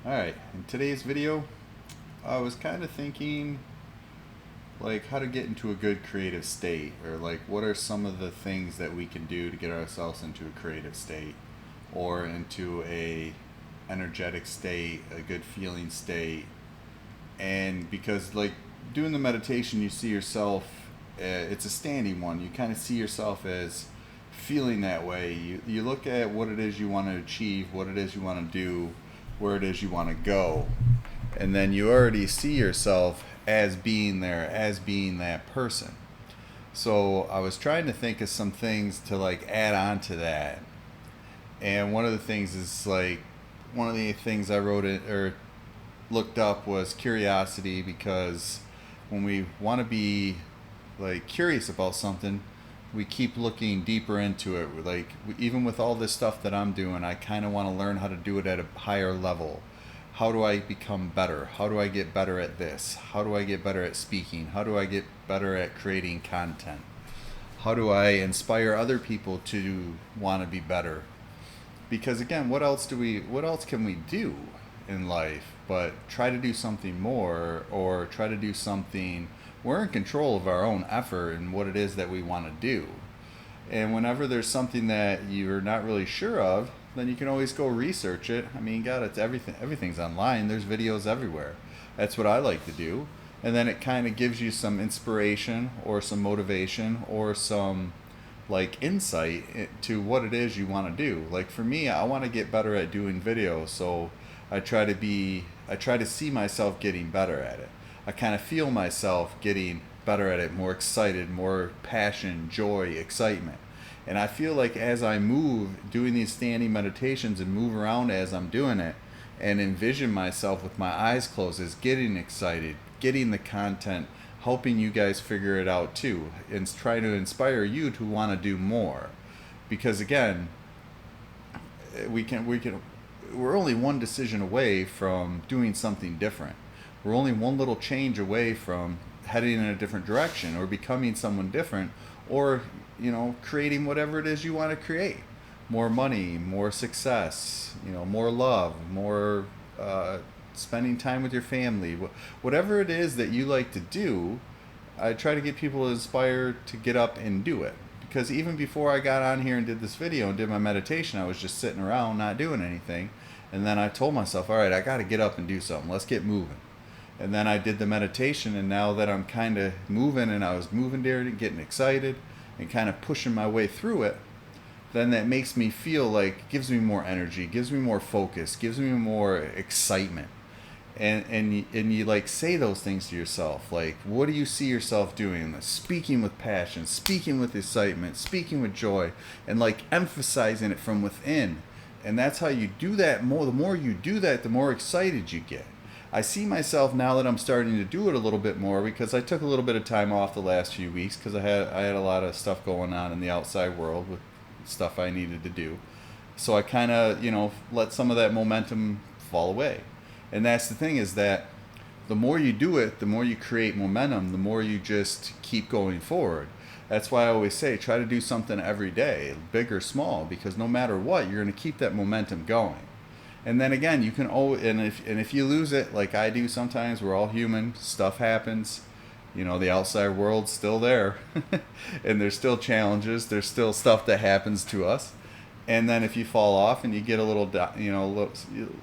Alright, in today's video, I was kind of thinking like how to get into a good creative state, or like what are some of the things that we can do to get ourselves into a creative state or into a energetic state, a good feeling state. And because like doing the meditation, you see yourself, it's a standing one, you kind of see yourself as feeling that way. You look at what it is you want to achieve, what it is you want to do, where it is you want to go, and then you already see yourself as being there, as being that person. So I was trying to think of some things to like add on to that. And one of the things is like, one of the things I wrote it or looked up was curiosity, because when we want to be like curious about something, we keep looking deeper into it. Like even with all this stuff that I'm doing, I kind of want to learn how to do it at a higher level. How do I become better? How do I get better at this? How do I get better at speaking? How do I get better at creating content? How do I inspire other people to want to be better? Because again, what else can we do in life but try to do something more, or try to do something, we're in control of our own effort and what it is that we want to do. And whenever there's something that you're not really sure of, then you can always go research it. I mean, God, it's everything's online. There's videos everywhere. That's what I like to do. And then it kind of gives you some inspiration or some motivation or some like insight to what it is you want to do. Like for me, I want to get better at doing videos, so I try to see myself getting better at it. I kind of feel myself getting better at it, more excited, more passion, joy, excitement. And I feel like as I move, doing these standing meditations and move around as I'm doing it, and envision myself with my eyes closed as getting excited, getting the content, helping you guys figure it out too, and try to inspire you to want to do more. Because again, we're only one decision away from doing something different. We're only one little change away from heading in a different direction or becoming someone different, or creating whatever it is you want to create. More money, more success, more love, more spending time with your family. Whatever it is that you like to do, I try to get people inspired to get up and do it. Because even before I got on here and did this video and did my meditation, I was just sitting around not doing anything. And then I told myself, all right, I got to get up and do something. Let's get moving. And then I did the meditation, and now that I'm kind of moving, and I was moving there and getting excited and kind of pushing my way through it, then that makes me feel like, gives me more energy, gives me more focus, gives me more excitement. And you like say those things to yourself, like, what do you see yourself doing? Speaking with passion, speaking with excitement, speaking with joy, and like emphasizing it from within. And that's how you do that more. The more you do that, the more excited you get. I see myself now that I'm starting to do it a little bit more, because I took a little bit of time off the last few weeks because I had a lot of stuff going on in the outside world with stuff I needed to do. So I kind of, let some of that momentum fall away. And that's the thing, is that the more you do it, the more you create momentum, the more you just keep going forward. That's why I always say try to do something every day, big or small, because no matter what, you're going to keep that momentum going. And then again, you can always, and if you lose it, like I do sometimes, we're all human, stuff happens. The outside world's still there, and there's still challenges, there's still stuff that happens to us. And then if you fall off and you get a little,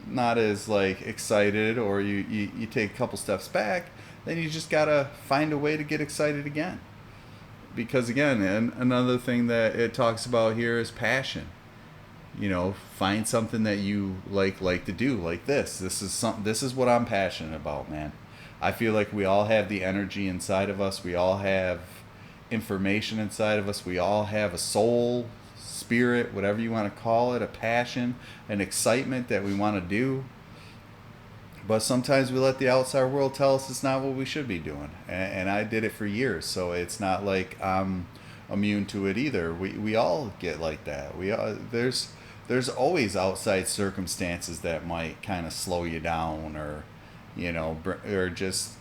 not as like excited, or you take a couple steps back, then you just gotta find a way to get excited again. Because again, and another thing that it talks about here is passion. Find something that you like to do, like this. This is what I'm passionate about, man. I feel like we all have the energy inside of us. We all have information inside of us. We all have a soul, spirit, whatever you want to call it, a passion, an excitement that we want to do. But sometimes we let the outside world tell us it's not what we should be doing. And I did it for years, so it's not like I'm immune to it either. We all get like that. There's always outside circumstances that might kind of slow you down, or or just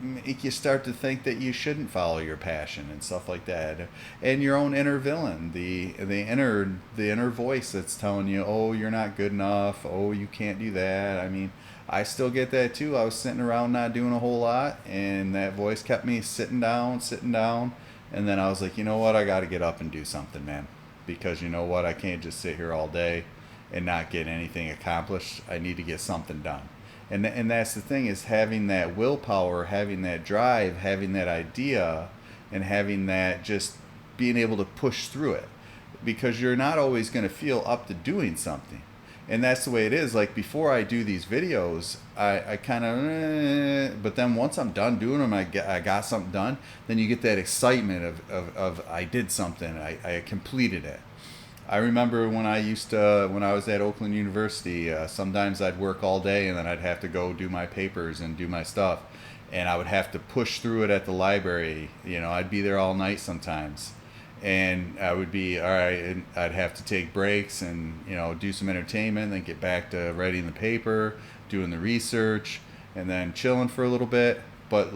make you start to think that you shouldn't follow your passion and stuff like that, and your own inner villain, the inner voice that's telling you, oh, you're not good enough, oh, you can't do that. I mean, I still get that too. I was sitting around not doing a whole lot, and that voice kept me sitting down, and then I was like, you know what, I got to get up and do something, man, because you know what, I can't just sit here all day and not get anything accomplished. I need to get something done. And that's the thing, is having that willpower, having that drive, having that idea, and having that, just being able to push through it, because you're not always going to feel up to doing something. And that's the way it is. Like, before I do these videos, I kind of, but then once I'm done doing them, I got something done, then you get that excitement of I did something, I completed it. I remember when I was at Oakland University, sometimes I'd work all day and then I'd have to go do my papers and do my stuff. And I would have to push through it at the library. I'd be there all night sometimes. And I would be, all right, and I'd have to take breaks and, do some entertainment, then get back to writing the paper, doing the research, and then chilling for a little bit. But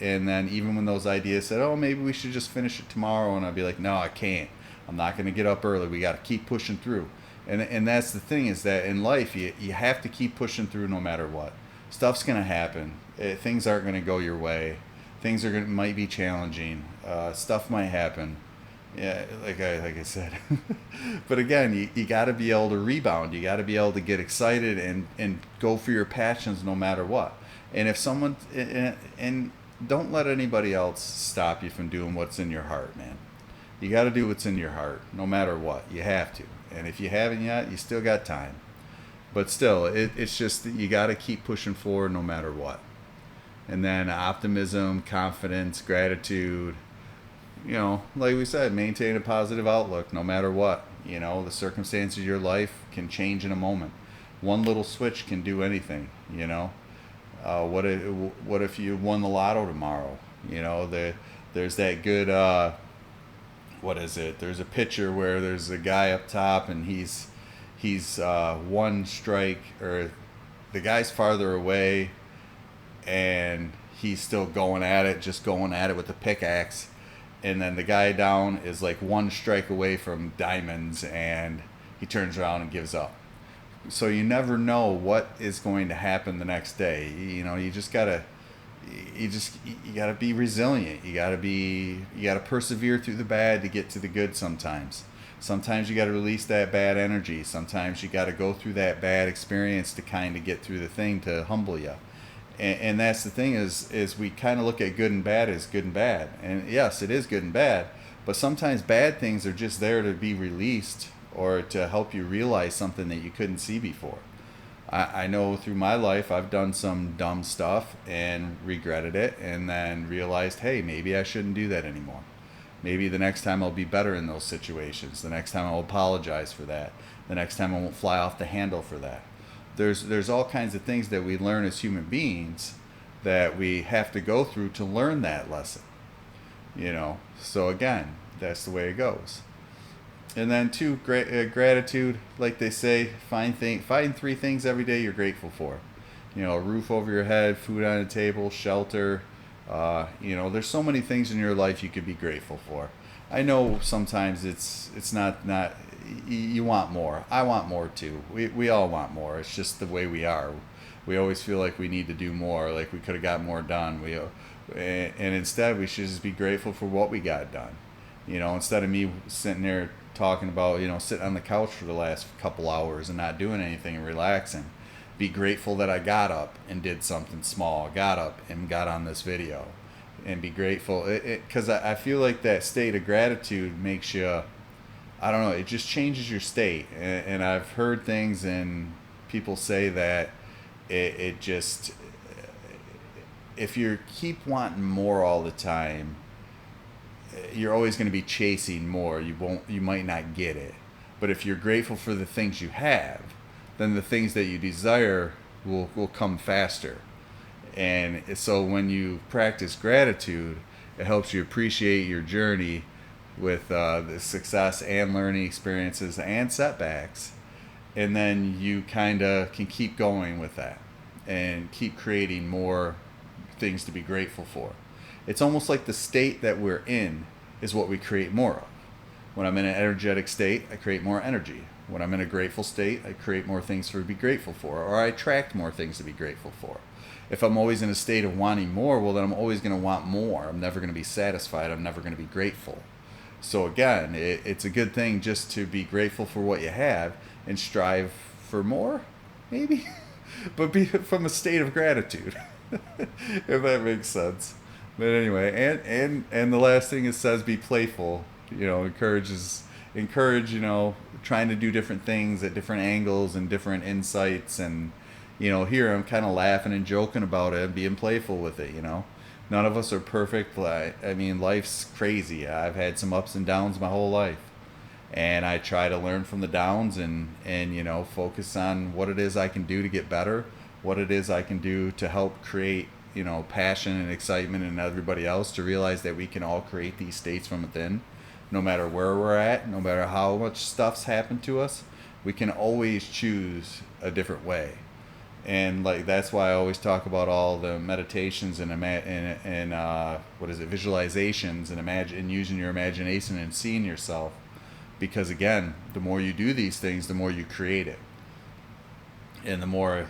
and then even when those ideas said, oh, maybe we should just finish it tomorrow, and I'd be like, no, I can't. I'm not going to get up early. We got to keep pushing through. And that's the thing, is that in life, you have to keep pushing through no matter what. Stuff's going to happen. Things aren't going to go your way. Things might be challenging. Stuff might happen. Yeah, like I said. But again, you got to be able to rebound. You got to be able to get excited and go for your passions no matter what. And if someone, and don't let anybody else stop you from doing what's in your heart, man. You got to do what's in your heart, no matter what. You have to. And if you haven't yet, you still got time. But still, it's just that you got to keep pushing forward no matter what. And then optimism, confidence, gratitude. Like we said, maintain a positive outlook no matter what. The circumstances of your life can change in a moment. One little switch can do anything. What if you won the lotto tomorrow? There's that good. What is it? There's a picture where there's a guy up top and he's one strike, or the guy's farther away and he's still going at it with the pickaxe, and then the guy down is like one strike away from diamonds, and he turns around and gives up. So you never know what is going to happen the next day. You just gotta be resilient. You gotta persevere through the bad to get to the good sometimes. Sometimes you gotta release that bad energy. Sometimes you gotta go through that bad experience to kind of get through the thing to humble you. And that's the thing, is we kind of look at good and bad as good and bad. And yes, it is good and bad, but sometimes bad things are just there to be released, or to help you realize something that you couldn't see before. I know through my life I've done some dumb stuff and regretted it, and then realized, hey, maybe I shouldn't do that anymore. Maybe the next time I'll be better in those situations. The next time I'll apologize for that. The next time I won't fly off the handle for that. There's all kinds of things that we learn as human beings that we have to go through to learn that lesson. So again, that's the way it goes. And then two, gratitude, like they say, find 3 things every day you're grateful for. A roof over your head, food on the table, shelter. There's so many things in your life you could be grateful for. I know sometimes it's not you want more. I want more too. We all want more. It's just the way we are. We always feel like we need to do more, like we could have got more done. And instead we should just be grateful for what we got done. Instead of me sitting there talking about, sitting on the couch for the last couple hours and not doing anything and relaxing. Be grateful that I got up and did something small, got up and got on this video, and be grateful. Because I feel like that state of gratitude makes you, I don't know, it just changes your state. And I've heard things and people say that it just, if you keep wanting more all the time, you're always going to be chasing more. You might not get it. But if you're grateful for the things you have, then the things that you desire will come faster. And so when you practice gratitude, it helps you appreciate your journey with the success and learning experiences and setbacks. And then you kind of can keep going with that and keep creating more things to be grateful for. It's almost like the state that we're in is what we create more of. When I'm in an energetic state, I create more energy. When I'm in a grateful state, I create more things to be grateful for, or I attract more things to be grateful for. If I'm always in a state of wanting more, well, then I'm always going to want more. I'm never going to be satisfied. I'm never going to be grateful. So again, it's a good thing just to be grateful for what you have and strive for more, maybe, but be from a state of gratitude, if that makes sense. But anyway, and the last thing it says, be playful. Encourage, trying to do different things at different angles and different insights. And, here I'm kind of laughing and joking about it and being playful with it, None of us are perfect. I mean, life's crazy. I've had some ups and downs my whole life. And I try to learn from the downs and focus on what it is I can do to get better, what it is I can do to help create, passion and excitement in everybody else, to realize that we can all create these states from within. No matter where we're at, no matter how much stuff's happened to us, we can always choose a different way. And that's why I always talk about all the meditations and visualizations and using your imagination and seeing yourself, because again, the more you do these things, the more you create it, and the more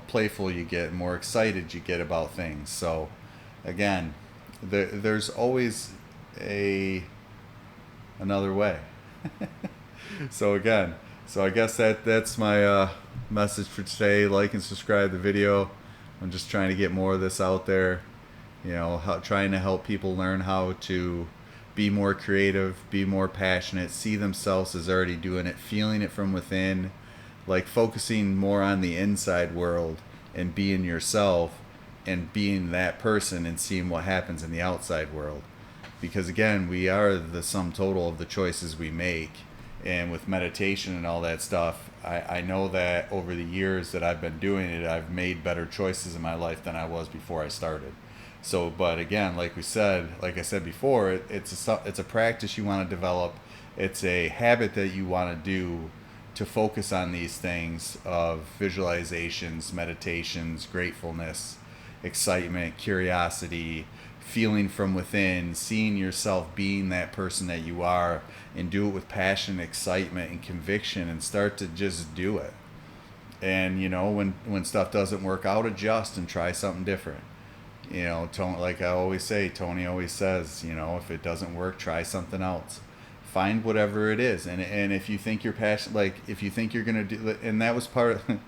playful you get, more excited you get about things. So again, there's always another way. So I guess that's my message for today. Like and subscribe the video. I'm just trying to get more of this out there, trying to help people learn how to be more creative, be more passionate, see themselves as already doing it, feeling it from within, like focusing more on the inside world and being yourself and being that person and seeing what happens in the outside world. Because again, we are the sum total of the choices we make. And with meditation and all that stuff, I know that over the years that I've been doing it, I've made better choices in my life than I was before I started. So, but again, like I said before, it's a practice you want to develop. It's a habit that you want to do, to focus on these things of visualizations, meditations, gratefulness, excitement, curiosity, feeling from within, seeing yourself being that person that you are, and do it with passion, excitement, and conviction, and start to just do it. And when stuff doesn't work out, adjust and try something different. Like I always say, Tony always says, if it doesn't work, try something else. Find whatever it is. And if you think you're passionate, if you think you're gonna do, and that was part of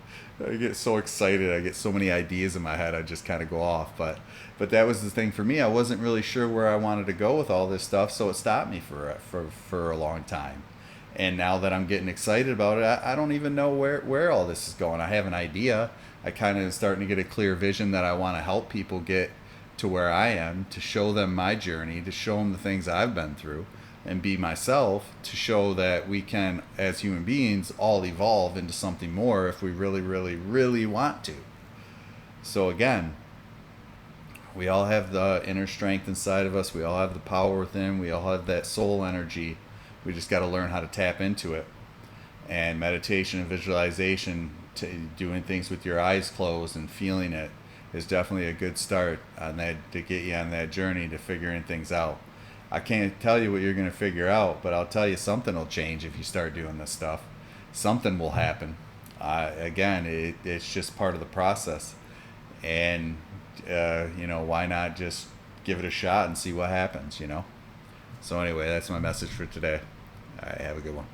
I get so excited, I get so many ideas in my head, I just kind of go off. But that was the thing for me. I wasn't really sure where I wanted to go with all this stuff, so it stopped me for a long time. And now that I'm getting excited about it, I don't even know where all this is going. I have an idea. I kind of starting to get a clear vision that I want to help people get to where I am, to show them my journey, to show them the things I've been through, and be myself, to show that we can, as human beings, all evolve into something more if we really, really, really want to. So again, we all have the inner strength inside of us. We all have the power within. We all have that soul energy. We just got to learn how to tap into it. And meditation and visualization, doing things with your eyes closed and feeling it, is definitely a good start on that, to get you on that journey to figuring things out. I can't tell you what you're going to figure out, but I'll tell you something will change if you start doing this stuff. Something will happen. Again, it's just part of the process. And, why not just give it a shot and see what happens, So anyway, that's my message for today. All right, have a good one.